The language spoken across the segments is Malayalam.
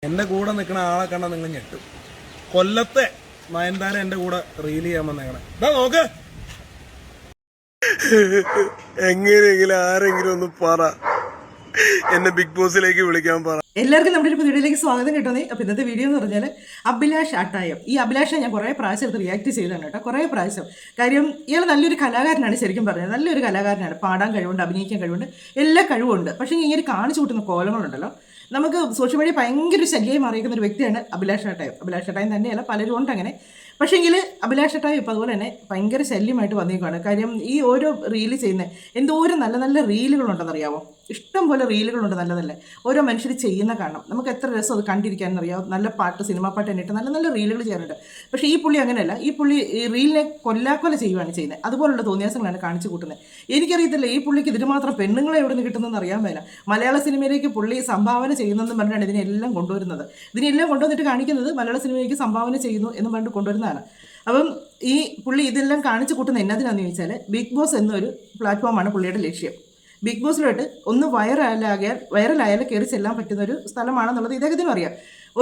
എൻ്റെ കൂടെ നിൽക്കുന്ന ആളെ കണ്ടാൽ നിങ്ങൾ ഞെട്ടും. കൊല്ലത്തെ നയൻതാര എൻ്റെ കൂടെ റീൽ ചെയ്യാൻ വന്നേക്കണേ. ഇതാ നോക്ക്. എങ്ങനെയെങ്കിലും ആരെങ്കിലും ഒന്ന് പറ, എന്നെ ബിഗ് ബോസിലേക്ക് വിളിക്കാൻ പറ. എല്ലാവർക്കും നമ്മുടെ ഒരു വീഡിയോയിലേക്ക് സ്വാഗതം കിട്ടുന്നേ. അപ്പോൾ ഇന്നത്തെ വീഡിയോ എന്ന് പറഞ്ഞാൽ അഭിലാഷ് ആട്ടായം. ഈ അഭിലാഷെ ഞാൻ കുറേ പ്രാവശ്യം എടുത്ത് റിയാക്ട് ചെയ്താണ് കേട്ടോ, കുറേ പ്രാവശ്യം. കാര്യം ഇയാൾ നല്ലൊരു കലാകാരനാണ്, ശരിക്കും പറഞ്ഞത് നല്ലൊരു കലാകാരനാണ്. പാടാൻ കഴിവുണ്ട്, അഭിനയിക്കാൻ കഴിവുണ്ട്, എല്ലാ കഴിവുണ്ട്. പക്ഷേ ഇങ്ങനെ കാണിച്ചു കൂട്ടുന്ന കോലങ്ങളുണ്ടല്ലോ, നമുക്ക് സോഷ്യൽ മീഡിയ ഭയങ്കര ശല്യമായി മാറിയിരിക്കുന്ന ഒരു വ്യക്തിയാണ് അഭിലാഷ് ആട്ടായം. അഭിലാഷ് ആട്ടായം തന്നെയല്ല, പലരും ഉണ്ട് അങ്ങനെ. പക്ഷേങ്കിൽ അഭിലാഷ് ആട്ടായം ഇപ്പോൾ അതുപോലെ തന്നെ ഭയങ്കര ശല്യമായിട്ട് വന്നേക്കാണ്. കാര്യം ഈ ഓരോ റീല് ചെയ്യുന്ന എന്തോരം നല്ല നല്ല റീലുകളുണ്ടെന്നറിയാമോ? ഇഷ്ടം പോലെ റീലുകളുണ്ട് നല്ല നല്ല ഓരോ മനുഷ്യർ ചെയ്യുന്ന കാണണം. നമുക്ക് എത്ര രസം അത് കണ്ടിരിക്കാനെന്നറിയാം. നല്ല പാട്ട്, സിനിമാ പാട്ട് എന്നിട്ട് നല്ല നല്ല റീലുകൾ ചെയ്യാറുണ്ട്. പക്ഷേ ഈ പുള്ളി അങ്ങനെയല്ല. ഈ പുള്ളി ഈ റീലിനെ കൊല്ലാക്കൊല ചെയ്യുകയാണ് ചെയ്യുന്നത്. അതുപോലുള്ള തോന്നിയാസങ്ങളാണ് കാണിച്ചു കൂട്ടുന്നത്. എനിക്കറിയത്തില്ല ഈ പുള്ളിക്ക് ഇതിന് മാത്രം പെണ്ണുങ്ങളെ എവിടെ നിന്ന് കിട്ടുന്നതെന്ന് അറിയാൻ മേല. മലയാള സിനിമയിലേക്ക് പുള്ളി സംഭാവന ചെയ്യുന്നതെന്ന് പറഞ്ഞാണ് ഇതിനെല്ലാം കൊണ്ടുവരുന്നത്. ഇതിനെല്ലാം കൊണ്ടുവന്നിട്ട് കാണിക്കുന്നത് മലയാള സിനിമയിലേക്ക് സംഭാവന ചെയ്യുന്നു എന്ന് പറഞ്ഞിട്ട് കൊണ്ടുവരുന്നതാണ്. അപ്പം ഈ പുള്ളി ഇതെല്ലാം കാണിച്ചു കൂട്ടുന്ന എന്നതിനാന്ന് ചോദിച്ചാൽ ബിഗ് ബോസ് എന്നൊരു പ്ലാറ്റ്ഫോമാണ് പുള്ളിയുടെ ലക്ഷ്യം. ബിഗ് ബോസിലോട്ട് ഒന്ന് വൈറലായാൽ കയറി ചെല്ലാൻ പറ്റുന്ന ഒരു സ്ഥലമാണെന്നുള്ളത് ഇദ്ദേഹത്തിനും അറിയാം.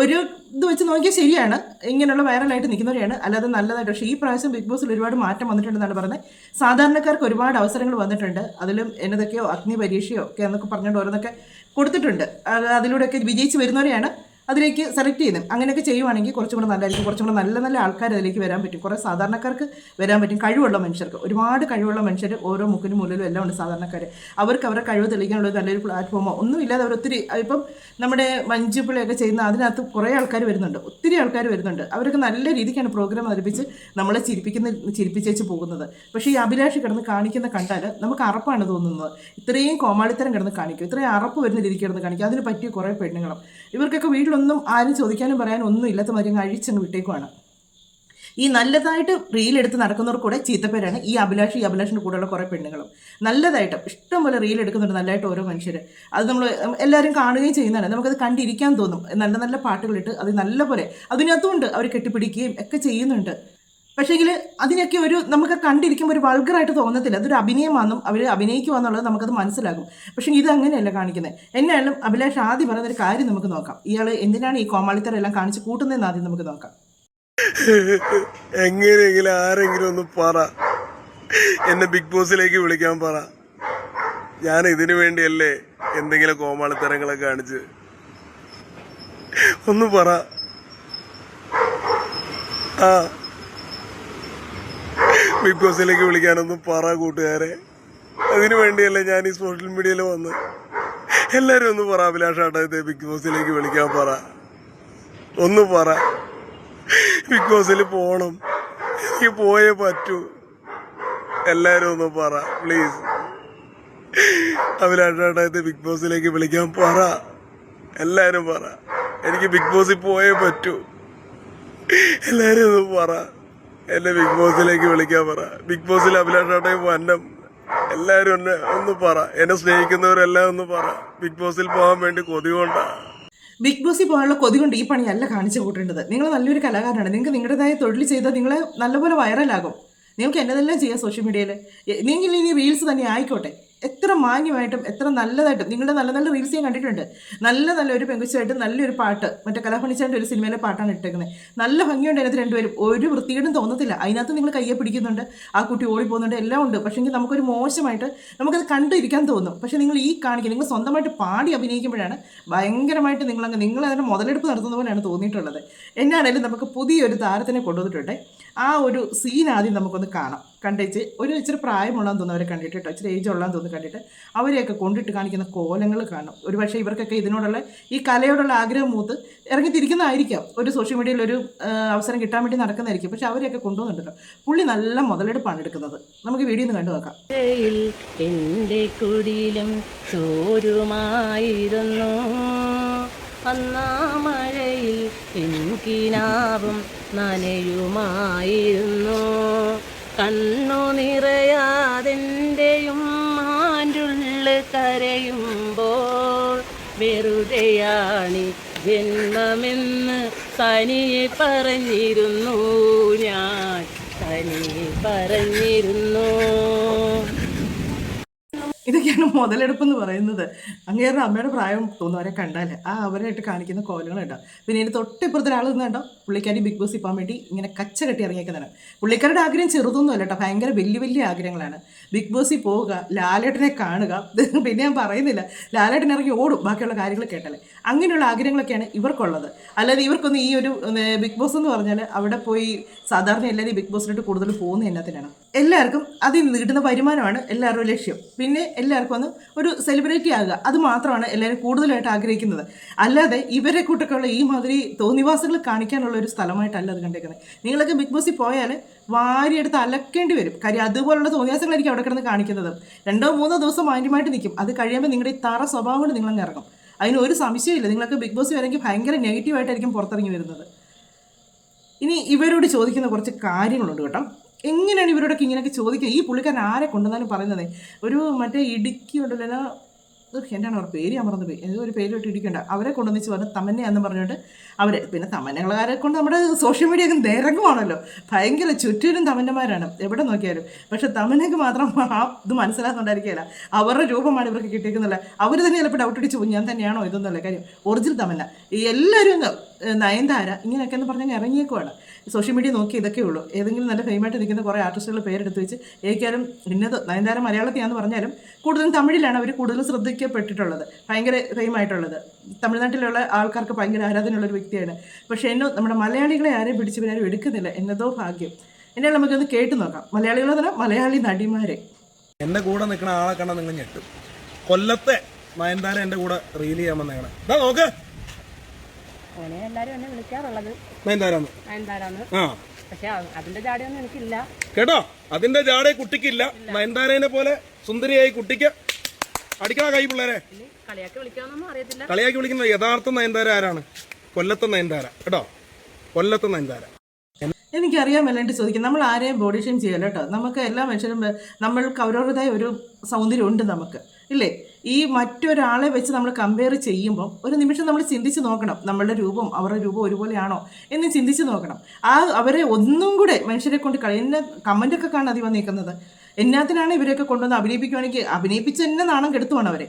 ഒരു ഇത് വെച്ച് നോക്കിയാൽ ശരിയാണ്, ഇങ്ങനെയുള്ള വൈറലായിട്ട് നിൽക്കുന്നവരെയാണ്, അല്ലാതെ നല്ലതായിട്ട്. പക്ഷേ ഈ പ്രാവശ്യം ബിഗ് ബോസിൽ ഒരുപാട് മാറ്റം വന്നിട്ടുണ്ടെന്നാണ് പറഞ്ഞത്. സാധാരണക്കാർക്ക് ഒരുപാട് അവസരങ്ങൾ വന്നിട്ടുണ്ട്. അതിലും എന്നതൊക്കെയോ അഗ്നി പരീക്ഷയോ ഒക്കെ എന്നൊക്കെ പറഞ്ഞുകൊണ്ട് ഓരോന്നൊക്കെ കൊടുത്തിട്ടുണ്ട്. അതിലൂടെയൊക്കെ വിജയിച്ച് വരുന്നവരെയാണ് അതിലേക്ക് സെലക്ട് ചെയ്യുന്നത്. അങ്ങനെയൊക്കെ ചെയ്യുവാണെങ്കിൽ കുറച്ചും കൂടെ നല്ലതായിരിക്കും. കുറച്ചും കൂടെ നല്ല നല്ല ആൾക്കാർ അതിലേക്ക് വരാൻ പറ്റും. കുറേ സാധാരണക്കാർക്ക് വരാൻ പറ്റും. കഴിവുള്ള മനുഷ്യർക്ക്, ഒരുപാട് കഴിവുള്ള മനുഷ്യർ ഓരോ മുക്കിനും മുന്നിലും എല്ലാം ഉണ്ട് സാധാരണക്കാർ. അവർക്ക് അവരുടെ കഴിവ് തെളിയിക്കാനുള്ള നല്ലൊരു പ്ലാറ്റ്ഫോമോ ഒന്നുമില്ലാതെ അവർ ഒത്തിരി ഇപ്പം നമ്മുടെ മഞ്ജുപിള്ളയൊക്കെ ചെയ്യുന്ന അതിനകത്ത് കുറേ ആൾക്കാർ വരുന്നുണ്ട്, ഒത്തിരി ആൾക്കാർ വരുന്നുണ്ട്. അവരൊക്കെ നല്ല രീതിക്കാണ് പ്രോഗ്രാം അവതരിപ്പിച്ച് നമ്മളെ ചിരിപ്പിച്ചേച്ച് പോകുന്നത്. പക്ഷേ ഈ അഭിലാഷ് കിടന്ന് കാണിക്കുന്ന കണ്ടാൽ നമുക്ക് അറപ്പാണ് തോന്നുന്നത്. ഇത്രയും കോമാളിത്തരം കിടന്ന് കാണിക്കും, ഇത്രയും അറപ്പ് വരുന്ന രീതിക്ക് കിടന്ന് കാണിക്കും. അതിന് പറ്റിയ കുറേ പെണ്ണുങ്ങളും ഇവർക്കൊക്കെ വീട്ടിലൊന്നും ആരും ചോദിക്കാനും പറയാനും ഒന്നും ഇല്ലാത്ത മാതിരി അഴിച്ചങ്ങ് വിട്ടേക്കുവാണ്. ഈ നല്ലതായിട്ട് റീലെടുത്ത് നടക്കുന്നവർക്ക് കൂടെ ചീത്തപ്പേരാണ് ഈ അഭിലാഷിൻ്റെ കൂടെയുള്ള കുറേ പെണ്ണുങ്ങളും. നല്ലതായിട്ട് ഇഷ്ടംപോലെ റീൽ എടുക്കുന്നുണ്ട് നല്ലതായിട്ട് ഓരോ മനുഷ്യർ. അത് നമ്മൾ എല്ലാവരും കാണുകയും ചെയ്യുന്നതാണ്. നമുക്കത് കണ്ടിരിക്കാൻ തോന്നും. നല്ല നല്ല പാട്ടുകളിട്ട് അത് നല്ലപോലെ അതിനകത്തുമുണ്ട് അവർ കെട്ടിപ്പിടിക്കുകയും ഒക്കെ ചെയ്യുന്നുണ്ട്. പക്ഷേങ്കിൽ അതിനൊക്കെ ഒരു നമുക്ക് കണ്ടിരിക്കുമ്പോൾ ഒരു വൾഗറായിട്ട് തോന്നത്തില്ല. അതൊരു അഭിനയമാണെന്നും അവർ അഭിനയിക്കുവാന്നുള്ളത് നമുക്കത് മനസ്സിലാകും. പക്ഷേ ഇത് അങ്ങനെയല്ല കാണിക്കുന്നത്. എന്നാലും അഭിലാഷ് ആദ്യം പറയുന്നൊരു കാര്യം നമുക്ക് നോക്കാം. ഇയാൾ എന്തിനാണ് ഈ കോമാളിത്തരം എല്ലാം കാണിച്ച് കൂട്ടുന്നതെന്ന് ആദ്യം നമുക്ക് നോക്കാം. എങ്ങനെയെങ്കിലും ആരെങ്കിലും ഒന്ന് പറ, എന്നെ ബിഗ് ബോസിലേക്ക് വിളിക്കാൻ പറ. ഞാൻ ഇതിനു വേണ്ടിയല്ലേ എന്തെങ്കിലും കോമാളിത്തരങ്ങളൊക്കെ കാണിച്ച്. ഒന്ന് പറ. ബിഗ് ബോസിലേക്ക് വിളിക്കാനൊന്നും പറ കൂട്ടുകാരെ. അതിനു വേണ്ടിയല്ലേ ഞാൻ ഈ സോഷ്യൽ മീഡിയയിൽ വന്ന്. എല്ലാവരും ഒന്ന് പറ, അഭിലാഷ് ആട്ടായത്തെ ബിഗ് ബോസിലേക്ക് വിളിക്കാൻ പറ. ഒന്ന് പറ. ബിഗ് ബോസിൽ പോകണം, എനിക്ക് പോയേ പറ്റൂ. എല്ലാവരും ഒന്ന് പറ പ്ലീസ്. അഭിലാഷ് ആട്ടായത്തെ ബിഗ് ബോസിലേക്ക് വിളിക്കാൻ പറ. എല്ലാവരും പറ, എനിക്ക് ബിഗ് ബോസിൽ പോയേ പറ്റൂ. എല്ലാവരും ഒന്ന് പറ, എന്നെ ബിഗ് ബോസിലേക്ക് വിളിക്കാൻ പറ. ബിഗ് ബോസിൽ അഭിലാഷ് ആട്ടായം വന്നം. എല്ലാവരും ഒന്ന് പറ. എന്നെ സ്നേഹിക്കുന്നവരെല്ലാം ഒന്ന് പറ. ബിഗ് ബോസിൽ പോകാൻ വേണ്ടി കൊതി കൊണ്ടാ. ബിഗ് ബോസിൽ പോകാനുള്ള കൊതി കൊണ്ട് ഈ പണിയല്ല കാണിച്ചു കൂട്ടേണ്ടത്. നിങ്ങൾ നല്ലൊരു കലാകാരനാണ്. നിങ്ങൾക്ക് നിങ്ങളുടേതായ തൊഴിൽ ചെയ്താൽ നിങ്ങൾ നല്ലപോലെ വൈറലാകും. നിങ്ങൾക്ക് എന്നതെല്ലാം ചെയ്യാം സോഷ്യൽ മീഡിയയിൽ. നിങ്ങൾ ഇനി റീൽസ് തന്നെ ആയിക്കോട്ടെ. എത്ര മാന്യമായിട്ടും എത്ര നല്ലതായിട്ടും നിങ്ങളുടെ നല്ല നല്ല റീൽസ് ഞാൻ കണ്ടിട്ടുണ്ട്. നല്ല നല്ല ഒരു പെങ്കുച്ചായിട്ട് നല്ലൊരു പാട്ട്, മറ്റേ കലാഭണിച്ചാൻ്റെ ഒരു സിനിമയിലെ പാട്ടാണ് ഇട്ടേക്കുന്നത്. നല്ല ഭംഗിയുണ്ട് അതിനകത്ത് രണ്ടുപേരും. ഒരു വൃത്തികേടും തോന്നത്തില്ല. അതിനകത്ത് നിങ്ങൾ കയ്യെ പിടിക്കുന്നുണ്ട്, ആ കുട്ടി ഓടിപ്പോകുന്നുണ്ട്, എല്ലാം ഉണ്ട്. പക്ഷേ നമുക്കൊരു മോശമായിട്ട് നമുക്കത് കണ്ടിരിക്കാൻ തോന്നും. പക്ഷേ നിങ്ങൾ ഈ കാണിക്കുക, നിങ്ങൾ സ്വന്തമായിട്ട് പാടി അഭിനയിക്കുമ്പോഴാണ് ഭയങ്കരമായിട്ട് നിങ്ങളതിൻ്റെ മുതലെടുപ്പ് നടത്തുന്ന പോലെയാണ് തോന്നിയിട്ടുള്ളത്. എന്നാണേലും നമുക്ക് പുതിയൊരു താരത്തിനെ കൊണ്ടുവന്നിട്ടുണ്ട്. ആ ഒരു സീൻ ആദ്യം നമുക്കൊന്ന് കാണാം. കണ്ടേച്ച് ഒരു ഇച്ചിരി പ്രായമുള്ളതെന്ന് തോന്നുന്നു അവരെ കണ്ടിട്ട് കേട്ടോ, ഇച്ചിരി ഏജ് ഉള്ളതെന്ന് തോന്നുന്നു കണ്ടിട്ട്. അവരെയൊക്കെ കൊണ്ടിട്ട് കാണിക്കുന്ന കോലങ്ങൾ കാണണം. ഒരു പക്ഷേ ഇവർക്കൊക്കെ ഇതിനോടുള്ള ഈ കലയോടുള്ള ആഗ്രഹം മൂത്ത് ഇറങ്ങിത്തിരിക്കുന്നതായിരിക്കാം. ഒരു സോഷ്യൽ മീഡിയയിൽ ഒരു അവസരം കിട്ടാൻ വേണ്ടി നടക്കുന്നതായിരിക്കും. പക്ഷെ അവരെയൊക്കെ കൊണ്ടുവന്നിട്ടുണ്ടല്ലോ. പുള്ളി നല്ല മുതലെടുപ്പാണ് എടുക്കുന്നത്. നമുക്ക് വീഡിയോ ഒന്ന് കണ്ടു നോക്കാം. എൻ്റെ കുടിലും ചോരുമായിരുന്നു അന്നാ മഴയിൽ എനിക്കിനാവും നനയുമായിരുന്നു. കണ്ണു നിറയാതെൻ്റെയും മാറ്റുള്ളു കരയുമ്പോൾ വെറുതെയാണി ജന്മമെന്ന് തനിയെ പറഞ്ഞിരുന്നു ഞാൻ, തനിയെ പറഞ്ഞിരുന്നു. ഇതൊക്കെയാണ് മുതലെടുപ്പ് എന്ന് പറയുന്നത്. അങ്ങേരുടെ അമ്മയുടെ പ്രായം തോന്നുന്നു അവരെ കണ്ടാൽ അവരായിട്ട് കാണിക്കുന്ന കോലങ്ങളുണ്ടോ. പിന്നെ ഇതിന് തൊട്ടിപ്പുറത്തെ ഒരാൾ നിന്നുണ്ടോ പുള്ളിക്കാരി ബിഗ് ബോസ് ഇപ്പാൻ വേണ്ടി ഇങ്ങനെ കച്ച കെട്ടി ഇറങ്ങിയേക്കുന്നതാണ്. പുള്ളിക്കാരുടെ ആഗ്രഹം ചെറുതൊന്നും അല്ല കേട്ടോ, ഭയങ്കര വലിയ വലിയ ആഗ്രഹങ്ങളാണ്. ബിഗ് ബോസിൽ പോവുക, ലാലേട്ടനെ കാണുക, പിന്നെ ഞാൻ പറയുന്നില്ല ലാലേട്ടൻ ഇറങ്ങി ഓടും ബാക്കിയുള്ള കാര്യങ്ങൾ കേട്ടാലേ. അങ്ങനെയുള്ള ആഗ്രഹങ്ങളൊക്കെയാണ് ഇവർക്കുള്ളത്. അല്ലാതെ ഇവർക്കൊന്നും ഈ ഒരു ബിഗ് ബോസ് എന്ന് പറഞ്ഞാൽ അവിടെ പോയി സാധാരണ എല്ലാവരും ബിഗ് ബോസിലോട്ട് കൂടുതൽ പോകുന്ന എന്നതിനാണ്. എല്ലാവർക്കും അതിൽ നിന്ന് കിട്ടുന്ന വരുമാനമാണ് എല്ലാവരുടെയും ലക്ഷ്യം. പിന്നെ എല്ലാവർക്കും ഒന്ന് ഒരു സെലിബ്രിറ്റി ആകുക, അത് മാത്രമാണ് എല്ലാവരും കൂടുതലായിട്ട് ആഗ്രഹിക്കുന്നത്. അല്ലാതെ ഇവരെ കൂട്ടൊക്കെയുള്ള ഈ മാതിരി തോന്നിവാസങ്ങൾ കാണിക്കാനുള്ള ഒരു സ്ഥലമായിട്ടല്ല അത് കണ്ടേക്കുന്നത്. നിങ്ങളൊക്കെ ബിഗ് ബോസിൽ പോയാൽ വാരിയെടുത്ത് അലക്കേണ്ടി വരും. കാര്യം അതുപോലുള്ള തോന്നിവാസങ്ങളായിരിക്കും അവിടെ കിടന്ന് കാണിക്കുന്നത്. 2-3 ദിവസം മാന്യമായിട്ട് നിൽക്കും. അത് കഴിയുമ്പോൾ നിങ്ങളുടെ ഈ തറ സ്വഭാവം കൊണ്ട് നിങ്ങളങ്ങ് ഇറങ്ങും. അതിന് ഒരു സംശയമില്ല. നിങ്ങളൊക്കെ ബിഗ് ബോസ് വരെങ്കിൽ ഭയങ്കര നെഗറ്റീവായിട്ടായിരിക്കും പുറത്തിറങ്ങി വരുന്നത്. ഇനി ഇവരോട് ചോദിക്കുന്ന കുറച്ച് കാര്യങ്ങളുണ്ട് കേട്ടോ. എങ്ങനെയാണ് ഇവരോടൊക്കെ ഇങ്ങനെയൊക്കെ ചോദിക്കുക? ഈ പുള്ളിക്കാരൻ ആരെ കൊണ്ടുവന്നാലും പറയുന്നത് ഒരു മറ്റേ ഇടുക്കി ഉണ്ടല്ലോ, എന്താണ് അവർ പേര് ഞാൻ മറന്നു പോയി, ഏതോ ഒരു പേരോട്ട് ഇടിക്കണ്ട, അവരെ കൊണ്ടുവന്നിച്ച് പറഞ്ഞ് തമന്നയാന്ന് പറഞ്ഞിട്ട് അവർ പിന്നെ തമന്നകളാരെ കൊണ്ട് നമ്മുടെ സോഷ്യൽ മീഡിയ ഒക്കെ നിരങ്ങുവാണല്ലോ. ഭയങ്കര ചുറ്റിനും തമന്നമാരാണ് എവിടെ നോക്കിയാലും. പക്ഷെ തമന്നയ്ക്ക് മാത്രം ഇത് മനസ്സിലാകുന്നുണ്ടായിരിക്കില്ല. അവരുടെ രൂപമാണ് ഇവർക്ക് കിട്ടിയിരിക്കുന്നില്ല. അവർ തന്നെ ചിലപ്പോൾ ഡൗട്ട് അടിച്ചു പോകും ഞാൻ തന്നെയാണോ ഇതൊന്നുമല്ല കാര്യം. ഒറിജിനൽ തമന്ന എല്ലാവരും നയൻതാര ഇങ്ങനെയൊക്കെ എന്ന് പറഞ്ഞാൽ ഇറങ്ങിയേക്കുവാണ്. സോഷ്യൽ മീഡിയ നോക്കി ഇതൊക്കെ ഉള്ളൂ. ഏതെങ്കിലും നല്ല ഫെയിമായിട്ട് നിൽക്കുന്ന കുറേ ആർട്ടിസ്റ്റുകളുടെ പേരെടുത്ത് വെച്ച് ഏക്കാലും ഇന്നത് നയൻതാര മലയാളത്തിലാണെന്ന് പറഞ്ഞാലും കൂടുതലും തമിഴിലാണ് അവർ കൂടുതൽ ശ്രദ്ധിക്കപ്പെട്ടിട്ടുള്ളത്, ഭയങ്കര ഫെയിമായിട്ടുള്ളത്. തമിഴ്നാട്ടിലുള്ള ആൾക്കാർക്ക് ഭയങ്കര ആരാധനയുള്ളൊരു വ്യക്തിയാണ്. പക്ഷേ നമ്മുടെ മലയാളികളെ ആരെയും പിടിച്ചവരാരും എടുക്കുന്നില്ല. എന്നതോ ഭാഗ്യം. എന്നെ നമുക്കൊന്ന് കേട്ട് നോക്കാം. മലയാളികളെ തന്നെ മലയാളി നടിമാരെ. എൻ്റെ കൂടെ നിൽക്കുന്ന ആളെ കണ്ടാൽ നിങ്ങൾ ഞെട്ടും. കൊല്ലത്തെ നയൻതാര എൻ്റെ കൂടെ റീൽ ചെയ്യാൻ വന്നേക്കണേ. ഇതാ നോക്ക്, അങ്ങനെ എല്ലാരും എന്നെ വിളിക്കാറുള്ളത് നയൻതാരാന്ന്. ആ പക്ഷെ അതിന്റെ ജാടിയൊന്നും എനിക്കില്ല കേട്ടോ. അതിന്റെ ജാടെ കുട്ടിക്കില്ല. നയൻതാരേനെ പോലെ സുന്ദരിയായി കുട്ടിക്ക് അടിക്കണ കൈ പിള്ളേരെ. കളിയാക്കി വിളിക്കാനൊന്നും അറിയത്തില്ല. കളിയാക്കി വിളിക്കുന്നത് യഥാർത്ഥ നയൻതാര ആരാണ്? കൊല്ലത്തെ നയൻതാര കേട്ടോ, കൊല്ലത്തെ നയൻതാര. എനിക്കറിയാൻ മേലാണ്ട് ചോദിക്കും. നമ്മൾ ആരെയും ബോഡി ഷെയിം ചെയ്യല്ലോ കേട്ടോ. നമുക്ക് എല്ലാ മനുഷ്യരും നമ്മൾക്ക് അവരവരുടേതായ ഒരു സൗന്ദര്യം ഉണ്ട് നമുക്ക്, ഇല്ലേ? ഈ മറ്റൊരാളെ വെച്ച് നമ്മൾ കമ്പയർ ചെയ്യുമ്പോൾ ഒരു നിമിഷം നമ്മൾ ചിന്തിച്ച് നോക്കണം, നമ്മളുടെ രൂപം അവരുടെ രൂപം ഒരുപോലെയാണോ എന്ന് ചിന്തിച്ച് നോക്കണം. അവരെ ഒന്നും കൂടെ മനുഷ്യരെ കൊണ്ട് എന്നെ കമൻ്റൊക്കെ കാണാൻ അതി വന്നിരിക്കുന്നത്. എന്നാത്തിനാണ് ഇവരെയൊക്കെ കൊണ്ടുവന്ന് അഭിനയിപ്പിക്കുകയാണെങ്കിൽ അഭിനയിപ്പിച്ച് തന്നെ നാണം കെടുത്തുവാണ് അവരെ.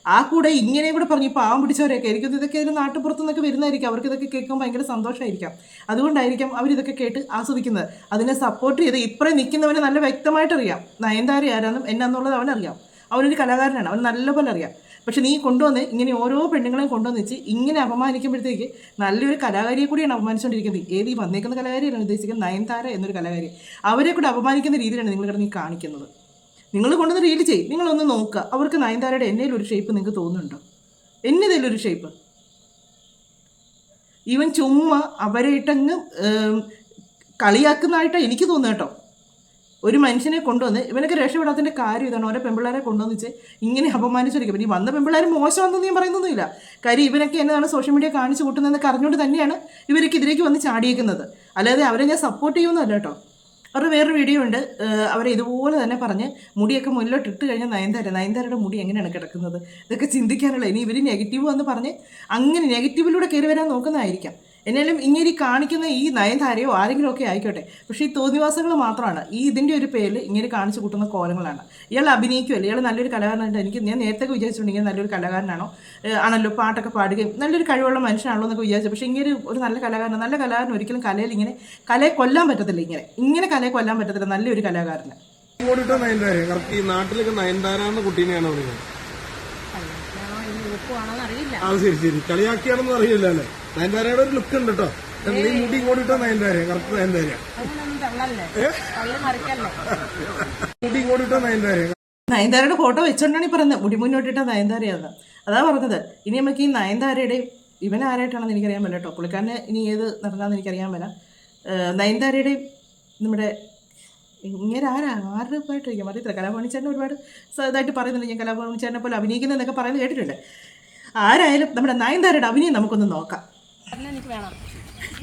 ആ കൂടെ ഇങ്ങനെ കൂടെ പറഞ്ഞു പാവം പിടിച്ചവരെയൊക്കെ എനിക്കൊന്നും ഇതൊക്കെ ഒരു നാട്ടുപുറത്തു നിന്നൊക്കെ വരുന്നതായിരിക്കും. അവർക്ക് ഇതൊക്കെ കേൾക്കുമ്പോൾ ഭയങ്കര സന്തോഷമായിരിക്കാം. അതുകൊണ്ടായിരിക്കാം അവരിതൊക്കെ കേട്ട് ആസ്വദിക്കുന്നത്. അതിനെ സപ്പോർട്ട് ചെയ്ത് ഇപ്പറേ നിൽക്കുന്നവനെ നല്ല വ്യക്തമായിട്ടറിയാം നയൻതാര ആരാന്നും എന്നാന്നുള്ളത് അവനറിയാം. അവനൊരു കലാകാരനാണ്, അവൻ നല്ലപോലെ അറിയാം. പക്ഷെ നീ കൊണ്ടുവന്ന് ഇങ്ങനെ ഓരോ പെണ്ണുങ്ങളെയും കൊണ്ടുവന്ന് വെച്ച് ഇങ്ങനെ അപമാനിക്കുമ്പോഴത്തേക്ക് നല്ലൊരു കലാകാരിയെ കൂടിയാണ് അപമാനിച്ചുകൊണ്ടിരിക്കുന്നത്. ഏത് ഈ വന്നേക്കുന്ന കലാകാരിയാണ് ഉദ്ദേശിക്കുന്നത്, നയൻതാര എന്നൊരു കലാകാരി. അവരെ കൂടെ അപമാനിക്കുന്ന രീതിയിലാണ് നിങ്ങൾ കിടന്ന് കാണിക്കുന്നത്. നിങ്ങൾ കൊണ്ടുവന്ന് റീൽ ചെയ്യും. നിങ്ങളൊന്ന് നോക്കുക, അവർക്ക് നയൻതാരയുടെ എന്നേലും ഒരു ഷേപ്പ് നിങ്ങൾക്ക് തോന്നുന്നുണ്ടോ? എന്നതേലും ഒരു ഷേപ്പ്? ഈവൻ ചുമ്മാ അവരെ ഇട്ടങ്ങ് കളിയാക്കുന്നതായിട്ടാണ് എനിക്ക് തോന്നുന്നത് കേട്ടോ. ഒരു മനുഷ്യനെ കൊണ്ടുവന്ന് ഇവനൊക്കെ രക്ഷപ്പെടാത്തതിൻ്റെ കാര്യം ഇതാണ്. ഓരോ പെമ്പിള്ളേരെ കൊണ്ടുവന്ന് വെച്ച് ഇങ്ങനെ അപമാനിച്ചിരിക്കും. പിന്നെ ഈ വന്ന പെമ്പിള്ളേർ മോശമാണെന്ന് ഞാൻ പറയുന്നൊന്നുമില്ല. കാര്യം ഇവനൊക്കെ എന്നതാണ് സോഷ്യൽ മീഡിയ കാണിച്ചു കൂട്ടുന്നതെന്നൊക്കെ അറിഞ്ഞുകൊണ്ട് തന്നെയാണ് ഇവരൊക്കെ ഇതിലേക്ക് വന്ന് ചാടിയേക്കുന്നത്. അല്ലാതെ അവരെ ഞാൻ സപ്പോർട്ട് ചെയ്യുന്നതല്ല കേട്ടോ. അവരുടെ വേറൊരു വീഡിയോ ഉണ്ട്, അവരെ ഇതുപോലെ തന്നെ പറഞ്ഞ് മുടിയൊക്കെ മുന്നിലോട്ട് ഇട്ട് കഴിഞ്ഞാൽ നയൻതാരയുടെ മുടി എങ്ങനെയാണ് കിടക്കുന്നത്, ഇതൊക്കെ ചിന്തിക്കാനുള്ള. ഇനി ഇവർ നെഗറ്റീവ് എന്ന് പറഞ്ഞ് അങ്ങനെ നെഗറ്റീവിലൂടെ കയറി വരാൻ നോക്കുന്നതായിരിക്കാം. എന്നാലും ഇങ്ങനെ കാണിക്കുന്ന ഈ നയൻതാരയോ ആരെങ്കിലും ഒക്കെ ആയിക്കോട്ടെ, പക്ഷേ ഈ തോന്നിവാസങ്ങൾ മാത്രമാണ് ഈ ഇതിൻ്റെ ഒരു പേരിൽ ഇങ്ങനെ കാണിച്ചു കൂട്ടുന്ന കോലങ്ങളാണ്. ഇയാൾ അഭിനയിക്കുമല്ലോ, ഇയാൾ നല്ലൊരു കലാകാരനായിട്ട് ഞാൻ നേരത്തെ വിചാരിച്ചിട്ടുണ്ടെങ്കിൽ നല്ലൊരു കലാകാരനാണോ ആണല്ലോ, പാട്ടൊക്കെ പാടുകയും നല്ലൊരു കഴിവുള്ള മനുഷ്യനാണല്ലോ എന്നൊക്കെ വിചാരിച്ചു. പക്ഷേ ഇങ്ങനെ ഒരു നല്ല കലാകാരൻ ഒരിക്കലും കലയിൽ കലയെ കൊല്ലാൻ പറ്റത്തില്ല. ഇങ്ങനെ കലയെ കൊല്ലാൻ പറ്റത്തില്ല നല്ലൊരു കലാകാരന്. ഈ നാട്ടിലൊക്കെ നയൻതാരാന്ന് കുട്ടീനെയാണ് വിളിക്കുന്നത്. അത് ശരി കളിയാക്കിയാണെന്ന് അറിയില്ല അല്ലേ? നയൻതാരയുടെ ഒരു ലുക്ക് ഉണ്ട് കേട്ടോ. നീ മുടി ഇങ്ങോട്ടിട്ടോ നയൻതാര, കറക്റ്റ് നയൻതാര. മുടി ഇങ്ങോട്ടിട്ടോ നയൻതാരയുടെ ഫോട്ടോ വെച്ചോണ്ടാണ് ഈ പറയുന്നത് മുടി മുന്നോട്ടിട്ട നയൻതാരയാണ്. അതാ പറഞ്ഞത്. ഇനി നമുക്ക് ഈ നയൻതാരയുടെ ഇവനാരായിട്ടാണെന്ന് എനിക്കറിയാൻ പറ്റില്ല കേട്ടോ. പുള്ളിക്കാരനെ ഇനി ഏത് നടന്നാന്ന് എനിക്കറിയാൻ പറ്റില്ല. നയൻതാരയുടെയും നമ്മുടെ ഇങ്ങനെ ആരുടെ ആയിട്ടിരിക്കും അറിയത്തില്ല. കലാഭവൻ ചേട്ടൻ ഒരുപാട് ഇതായിട്ട് പറയുന്നുണ്ട്. ഞാൻ കലാഭവൻ ചേട്ടനെ പോലെ അഭിനയിക്കുന്നതെന്നൊക്കെ പറയുന്നത് കേട്ടിട്ടുണ്ട്. ആരായാലും നമ്മുടെ നയൻതാരയുടെ അഭിനയം നമുക്കൊന്ന് നോക്കാം.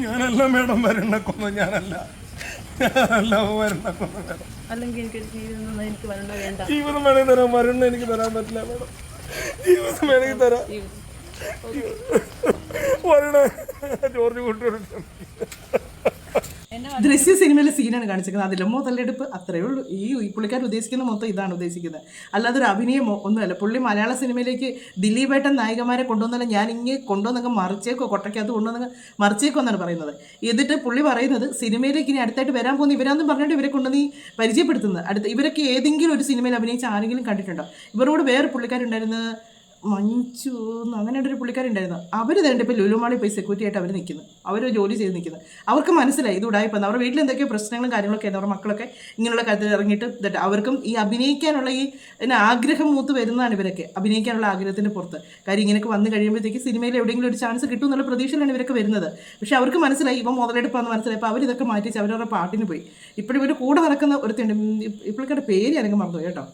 ഞാനല്ല മേഡം വരണക്കൊന്നു, ഞാനല്ല ജീവിതം വേണമെങ്കിൽ തരാം. മരണം എനിക്ക് തരാൻ പറ്റില്ല മേഡം. ജീവിതം വേണമെങ്കിൽ തരാം. വരണേ ജോർജ് കൂട്ടി എന്റെ ദൃശ്യ സിനിമയിലെ സീനാണ് കാണിച്ചിരിക്കുന്നത്. അതിലെ മുതലെടുപ്പ് അത്രയേ ഉള്ളൂ. ഈ പുള്ളിക്കാർ ഉദ്ദേശിക്കുന്ന മൊത്തം ഇതാണ് ഉദ്ദേശിക്കുന്നത്, അല്ലാതെ ഒരു അഭിനയമോ ഒന്നുമല്ല. പുള്ളി മലയാള സിനിമയിലേക്ക് ദിലീപേട്ടൻ നായികമാരെ കൊണ്ടുവന്നല്ല, ഞാൻ ഇങ്ങനെ കൊണ്ടുവന്നങ്ങ് മറിച്ചേക്കോ, കൊട്ടയ്ക്കകത്ത് കൊണ്ടുവന്നങ്ങ് മറിച്ചേക്കോ എന്നാണ് പറയുന്നത്. എന്നിട്ട് പുള്ളി പറയുന്നത് സിനിമയിലേക്ക് ഇനി അടുത്തായിട്ട് വരാൻ പോകുന്ന ഇവരാന്ന് പറഞ്ഞിട്ട് ഇവരെ കൊണ്ടുവന്ന് ഈ പരിചയപ്പെടുത്തുന്നത്. ഇവരൊക്കെ ഏതെങ്കിലും ഒരു സിനിമയിൽ അഭിനയിച്ച ആരെങ്കിലും കണ്ടിട്ടുണ്ടോ? ഇവരോട് വേറെ പുള്ളിക്കാരുണ്ടായിരുന്ന മഞ്ജു അങ്ങനെ ഒരു പുള്ളിക്കാരുണ്ടായിരുന്നു. അവർ തന്നെ ഇപ്പോൾ ലുലുമാളിൽ പോയി സെക്യൂരിറ്റി ആയിട്ട് അവർ നിൽക്കുന്നു, അവർ ജോലി ചെയ്ത് നിൽക്കുന്നു. അവർക്ക് മനസ്സിലായി ഇത് ഉടായിപ്പം അവരുടെ വീട്ടിൽ എന്തൊക്കെയോ പ്രശ്നങ്ങളും കാര്യങ്ങളൊക്കെ ആയിരുന്നു. അവരുടെ മക്കളൊക്കെ ഇങ്ങനെയുള്ള കാര്യത്തിൽ ഇറങ്ങിയിട്ട് അവർക്കും ഈ അഭിനയിക്കാനുള്ള ഈ ആഗ്രഹം മൂത്ത് വരുന്നതാണ് ഇവരൊക്കെ, അഭിനയിക്കാനുള്ള ആഗ്രഹത്തിൻ്റെ പുറത്ത്. കാര്യം ഇങ്ങനെയൊക്കെ വന്നു കഴിയുമ്പോഴത്തേക്ക് സിനിമയിൽ എവിടെയെങ്കിലും ഒരു ചാൻസ് കിട്ടും എന്നുള്ള പ്രതീക്ഷയിലാണ് ഇവരൊക്കെ വരുന്നത്. പക്ഷേ അവർക്ക് മനസ്സിലായി ഇവ മുതലെടുപ്പാന്ന് മനസ്സിലായി. അപ്പോൾ അവരിതൊക്കെ മാറ്റിച്ച് അവരവരുടെ പാട്ടിന് പോയി. ഇപ്പോഴും ഇവർ കൂടെ നടക്കുന്ന ഒരുത്തുണ്ട്, ഇപ്പോഴൊക്കെ പേര് ഞാനങ്ങ് മറന്നുപോയി കേട്ടോ.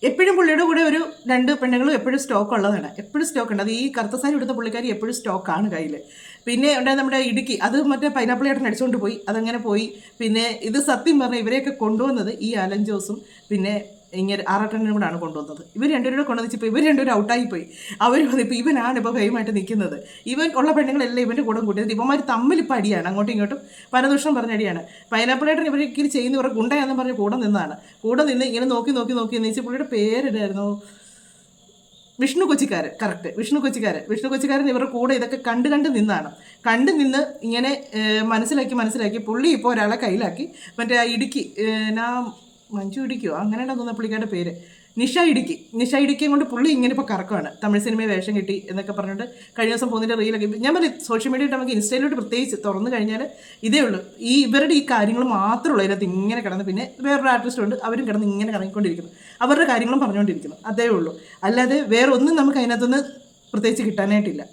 എപ്പോഴും പുള്ളിയുടെ കൂടെ ഒരു 2 പെണ്ണുങ്ങളും എപ്പോഴും സ്റ്റോക്ക് ഉള്ളതാണ്, എപ്പോഴും സ്റ്റോക്ക് ഉണ്ട്. അത് ഈ കറുത്ത സാരി എടുത്ത പുള്ളിക്കാരി എപ്പോഴും സ്റ്റോക്കാണ് കയ്യിൽ. പിന്നെ ഉണ്ടായ നമ്മുടെ ഇടുക്കി, അത് മറ്റേ പൈനാപ്പിൾ ഏട്ടൻ അടിച്ചുകൊണ്ട് പോയി, അതങ്ങനെ പോയി. പിന്നെ ഇത് സത്യം പറഞ്ഞാൽ ഇവരെയൊക്കെ കൊണ്ടുവന്നത് ഈ അലൻ ജോസും പിന്നെ ഇങ്ങനെ ആറാട്ടനും കൂടാണ് കൊണ്ടുവന്നത്. ഇവർ രണ്ടുപേരും കൂടെ കൊണ്ടുവന്നിപ്പോൾ ഇവർ രണ്ടുപേരും ഔട്ടായി പോയി. അവർ ഇപ്പോൾ ഇവനാണ് ഇപ്പോൾ ഫെയിമായിട്ട് നിൽക്കുന്നത്. ഇവൻ ഉള്ള പെണ്ണുങ്ങളെല്ലാം ഇവൻ്റെ കൂടെ കൂട്ടിയത്. ഇവന്മാർ തമ്മിൽ ഇപ്പോൾ അടിയാണ്, അങ്ങോട്ടും ഇങ്ങോട്ടും പരദൂഷണം പറഞ്ഞ അടിയാണ്. പൈനാപ്പിൾ ഏട്ടൻ ഇവരൊക്കെ ചെയ്യുന്ന ഇവരുടെ ഗുണ്ടയാണെന്ന് പറഞ്ഞ് കൂടെ നിന്നതാണ്. കൂടെ നിന്ന് ഇങ്ങനെ നോക്കി എന്ന് വെച്ചാൽ പുള്ളിയുടെ പേരിടായിരുന്നു വിഷ്ണു കൊച്ചിക്കാരൻ. കറക്റ്റ്, വിഷ്ണു കൊച്ചിക്കാരൻ ഇവരുടെ കൂടെ ഇതൊക്കെ കണ്ട് നിന്നാണ്. നിന്ന് ഇങ്ങനെ മനസ്സിലാക്കി പുള്ളി ഇപ്പോൾ ഒരാളെ കയ്യിലാക്കി. മറ്റേ ആ ഇടുക്കി മഞ്ജു ഇടുക്കിയോ അങ്ങനെയാണോ തോന്നുന്ന പുള്ളിക്കാരുടെ പേര്, നിഷ ഇടുക്കിയും കൊണ്ട് പുള്ളി ഇങ്ങനെ ഇപ്പോൾ കറക്കമാണ്. തമിഴ് സിനിമയിൽ വേഷം കിട്ടി എന്നൊക്കെ പറഞ്ഞിട്ട് കഴിഞ്ഞ ദിവസം പോകുന്നതിൻ്റെ റീലൊക്കെ ഞാൻ പറയും സോഷ്യൽ മീഡിയ നമുക്ക് ഇൻസ്റ്റയിലോട്ട് പ്രത്യേകിച്ച് തുറന്നു കഴിഞ്ഞാൽ ഇതേ ഉള്ളൂ. ഇവരുടെ ഈ കാര്യങ്ങൾ മാത്രമേ ഉള്ളൂ അതിനകത്ത് ഇങ്ങനെ കിടന്ന്. പിന്നെ വേറൊരു ആർട്ടിസ്റ്റ് ഉണ്ട്, അവരും കിടന്ന് ഇങ്ങനെ കറങ്ങിക്കൊണ്ടിരിക്കുന്നു, അവരുടെ കാര്യങ്ങളും പറഞ്ഞുകൊണ്ടിരിക്കുന്നു, അതേ ഉള്ളൂ. അല്ലാതെ വേറെ ഒന്നും നമുക്ക് അതിനകത്തുനിന്ന് പ്രത്യേകിച്ച് കിട്ടാനായിട്ടില്ല.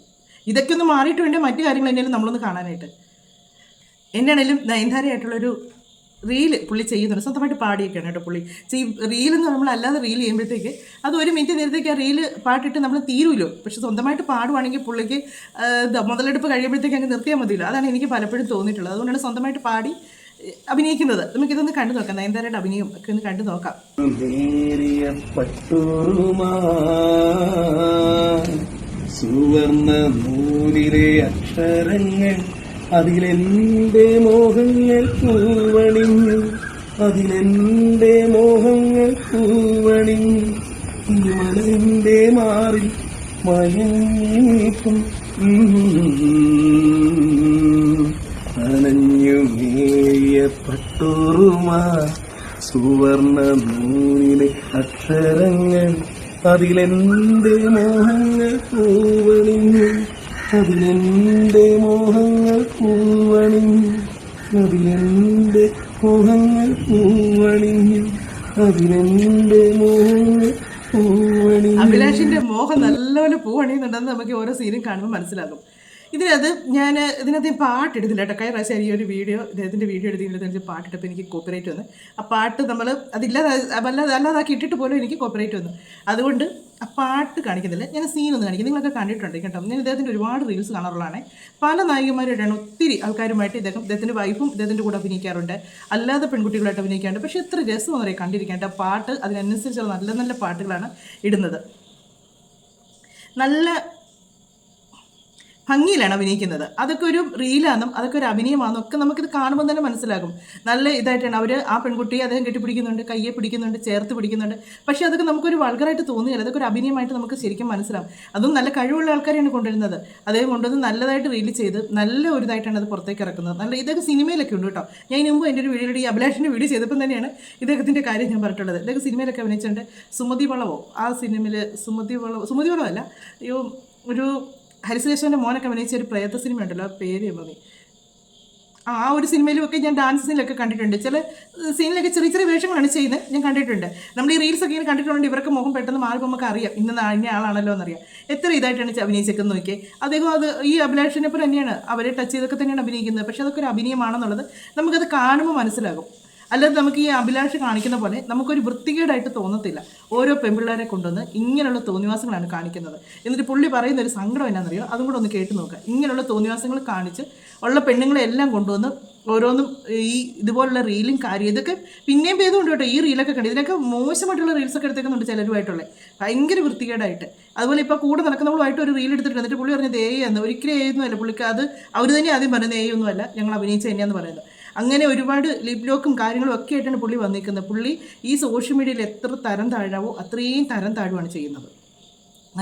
ഇതൊക്കെ ഒന്ന് മാറിയിട്ട് വേണ്ടേ മറ്റു കാര്യങ്ങൾ എന്നാലും നമ്മളൊന്ന് കാണാനായിട്ട്. എന്നാണേലും നയൻതാരയായിട്ടുള്ളൊരു റീല് പുള്ളി ചെയ്യുന്നുണ്ട്, സ്വന്തമായിട്ട് പാടിയൊക്കെയാണ് കേട്ടോ പുള്ളി റീലെന്ന് നമ്മൾ അല്ലാതെ റീൽ ചെയ്യുമ്പോഴത്തേക്ക് അത് 1 മിനിറ്റ് നേരത്തേക്ക് ആ റീല് പാട്ടിട്ട് നമ്മൾ തീരുമല്ലോ. പക്ഷെ സ്വന്തമായിട്ട് പാടുവാണെങ്കിൽ പുള്ളിക്ക് മുതലെടുപ്പ് കഴിയുമ്പോഴത്തേക്ക് അങ്ങ് നിർത്തിയാൽ മതിയല്ലോ. അതാണ് എനിക്ക് പലപ്പോഴും തോന്നിയിട്ടുള്ളത്. അതുകൊണ്ടാണ് സ്വന്തമായിട്ട് പാടി അഭിനയിക്കുന്നത്. നമുക്കിതൊന്ന് കണ്ടു നോക്കാം, നയൻതാരയുടെ അഭിനയം ഒക്കെ ഒന്ന് കണ്ടു നോക്കാം. സുവർണ നൂലിലെ അക്ഷരങ്ങൾ അതിലെന്റെ മോഹങ്ങൾ പൂവണിഞ്ഞു, ഈ മലന്റെ മാറി മയങ്ങിക്കും അനഞ്ഞു മേയ പട്ടോറുമാ സുവർണ നൂലിലെ അക്ഷരങ്ങൾ അതിലെന്റെ മോഹങ്ങൾ പൂവണിഞ്ഞു, അതിലെന്റെ മോഹങ്ങൾ പൂവണിഞ്ഞു, അതിലെന്റെ മോഹങ്ങൾ പൂവണിഞ്ഞു, അതിലെന്റെ മോഹങ്ങൾ പൂവണിഞ്ഞു. അഭിലാഷിന്റെ മോഹം നല്ലപോലെ പൂവണിയുന്നുണ്ടെന്ന് നമുക്ക് ഓരോ സീനും കാണുമ്പോൾ മനസ്സിലാകും. ഇതിനകത്ത് പാട്ടെടുത്തില്ല കേട്ടോ. കഴിഞ്ഞ പ്രാവശ്യം ഈ ഒരു ഇദ്ദേഹത്തിൻ്റെ വീഡിയോ എടുത്തിട്ട് പാട്ടിട്ടപ്പോൾ എനിക്ക് കോപ്പിറൈറ്റ് വന്നു. ആ പാട്ട് നമ്മൾ അല്ലാതാക്കി ഇട്ടിട്ട് പോലും എനിക്ക് കോപ്പിറൈറ്റ് വന്നു. അതുകൊണ്ട് ആ പാട്ട് കാണിക്കുന്നില്ല, ഞാൻ സീനൊന്നും കാണിക്കും. നിങ്ങളൊക്കെ കണ്ടിട്ടുണ്ട് കേട്ടോ. ഞാൻ ഇദ്ദേഹത്തിൻ്റെ ഒരുപാട് റീൽസ് കാണാറുള്ളതാണ്. പല നായികമാരുടെയാണ്, ഒത്തിരി ആൾക്കാരുമായിട്ട് ഇദ്ദേഹത്തിൻ്റെ വൈഫും ഇദ്ദേഹത്തിൻ്റെ കൂടെ അഭിനയിക്കാറുണ്ട്, അല്ലാതെ പെൺകുട്ടികളായിട്ട് അഭിനയിക്കാറുണ്ട്. പക്ഷേ എത്ര രസം എന്ന് പറയാം കണ്ടിരിക്കേണ്ട പാട്ട്. അതിനനുസരിച്ചുള്ള നല്ല നല്ല പാട്ടുകളാണ് ഇടുന്നത്. നല്ല ഭംഗിയിലാണ് അഭിനയിക്കുന്നത്. അതൊക്കെ ഒരു റീലാണെന്നും അതൊക്കെ ഒരു അഭിനയമാണെന്നും ഒക്കെ നമുക്കിത് കാണുമ്പോൾ തന്നെ മനസ്സിലാകും. നല്ല ഇതായിട്ടാണ് അവർ ആ പെൺകുട്ടിയെ അദ്ദേഹം കെട്ടിപ്പിടിക്കുന്നുണ്ട്, കയ്യെ പിടിക്കുന്നുണ്ട്, ചേർത്ത് പിടിക്കുന്നുണ്ട്. പക്ഷേ അതൊക്കെ നമുക്കൊരു വൾഗറായിട്ട് തോന്നുകയില്ല, അതൊക്കെ ഒരു അഭിനയമായിട്ട് നമുക്ക് ശരിക്കും മനസ്സിലാവും. അതും നല്ല കഴിവുള്ള ആൾക്കാരെയാണ് കൊണ്ടുവരുന്നത്. അദ്ദേഹം കൊണ്ടുവന്ന് നല്ലതായിട്ട് റീൽ ചെയ്ത് നല്ല ഒരു ഇതായിട്ടാണ് അത് പുറത്തേക്ക് ഇറക്കുന്നത്. നല്ല ഇതൊക്കെ സിനിമയിലൊക്കെ ഉണ്ട് കേട്ടോ. ഞാൻ ഇതിന് മുമ്പ് എൻ്റെ ഒരു വീഡിയോയുടെ ഈ അഭിലാഷിൻ്റെ വീഡിയോ ചെയ്തപ്പം തന്നെയാണ് ഇദ്ദേഹത്തിൻ്റെ കാര്യം ഞാൻ പറഞ്ഞിട്ടുള്ളത്. ഇതൊക്കെ സിനിമയിലൊക്കെ അഭിനയിച്ചിട്ടുണ്ട്. സുമതി വളവോ ആ സിനിമയിൽ സുമതി വളവല്ല, ഒരു ഹരിശ്രേഷ്ഠൻ്റെ മോനൊക്കെ അഭിനയിച്ച ഒരു പ്രേത സിനിമ ഉണ്ടല്ലോ, പേര് മതി. ആ ഒരു സിനിമയിലുമൊക്കെ ഞാൻ ഡാൻസ് സീനിലൊക്കെ കണ്ടിട്ടുണ്ട്. ചില സീനിലൊക്കെ ചെറിയ ചെറിയ വേഷങ്ങളാണ് ചെയ്യുന്നത്, ഞാൻ കണ്ടിട്ടുണ്ട്. നമ്മൾ ഈ റീൽസൊക്കെ ഇങ്ങനെ കണ്ടിട്ടുണ്ട്. ഇവർക്ക് മുഖം പെട്ടെന്ന് മാറിപ്പോൾ നമുക്ക് അറിയാം ഇന്ന ആളാണല്ലോ എന്നറിയാം. എത്ര ഇതായിട്ടാണ് അഭിനയിച്ചേക്കുന്നത് നോക്കിയേ. അദ്ദേഹം അത് ഈ അഭിലാഷിനെ പോലെ തന്നെയാണ് അവരെ ടച്ച് ചെയ്തൊക്കെ തന്നെയാണ് അഭിനയിക്കുന്നത്. പക്ഷേ അതൊക്കെ ഒരു അഭിനയമാണെന്നുള്ളത് നമുക്കത് കാണുമ്പോൾ മനസ്സിലാകും. അല്ലാതെ നമുക്ക് ഈ അഭിലാഷ് കാണിക്കുന്ന പോലെ നമുക്കൊരു വൃത്തികേടായിട്ട് തോന്നത്തില്ല. ഓരോ പെൺപിള്ളേരെ കൊണ്ടുവന്ന് ഇങ്ങനെയുള്ള തോന്നിവാസങ്ങളാണ് കാണിക്കുന്നത്. എന്നിട്ട് പുള്ളി പറയുന്ന ഒരു സങ്കടം എന്നാണെന്നറിയോ, അതും കൂടെ ഒന്ന് കേട്ട് നോക്കുക. ഇങ്ങനെയുള്ള തോന്നിവാസങ്ങൾ കാണിച്ച് ഉള്ള പെണ്ണുങ്ങളെ എല്ലാം കൊണ്ടുവന്ന് ഓരോന്നും ഈ ഇതുപോലുള്ള റീലും കാര്യം ഇതൊക്കെ പിന്നെയും ചെയ്തുകൊണ്ട് കേട്ടോ. ഈ റീലൊക്കെ കണ്ടു, ഇതിനൊക്കെ മോശമായിട്ടുള്ള റീൽസൊക്കെ എടുത്തേക്കുന്നുണ്ട് ചിലരുമായിട്ടുള്ളത്, ഭയങ്കര വൃത്തികേടായിട്ട്. അതുപോലെ ഇപ്പോൾ കൂടെ നടക്കുന്നവളുമായിട്ട് ഒരു റീൽ എടുത്തിട്ട് എന്നിട്ട് പുള്ളി പറഞ്ഞത് എന്ന് ഒരിക്കലും ഏതൊന്നുമല്ല പുള്ളിക്ക്, അത് അവർ തന്നെ ആദ്യം പറയുന്നത് ഒന്നുമല്ല, ഞങ്ങൾ അഭിനയിച്ച തന്നെയാന്ന് പറയുന്നത്. അങ്ങനെ ഒരുപാട് ലിപ് ലോക്കും കാര്യങ്ങളും ഒക്കെ ആയിട്ടാണ് പുള്ളി വന്നിരിക്കുന്നത്. പുള്ളി ഈ സോഷ്യൽ മീഡിയയിൽ എത്ര തരം താഴാവോ അത്രയും തരം താഴുവാണ് ചെയ്യുന്നത്.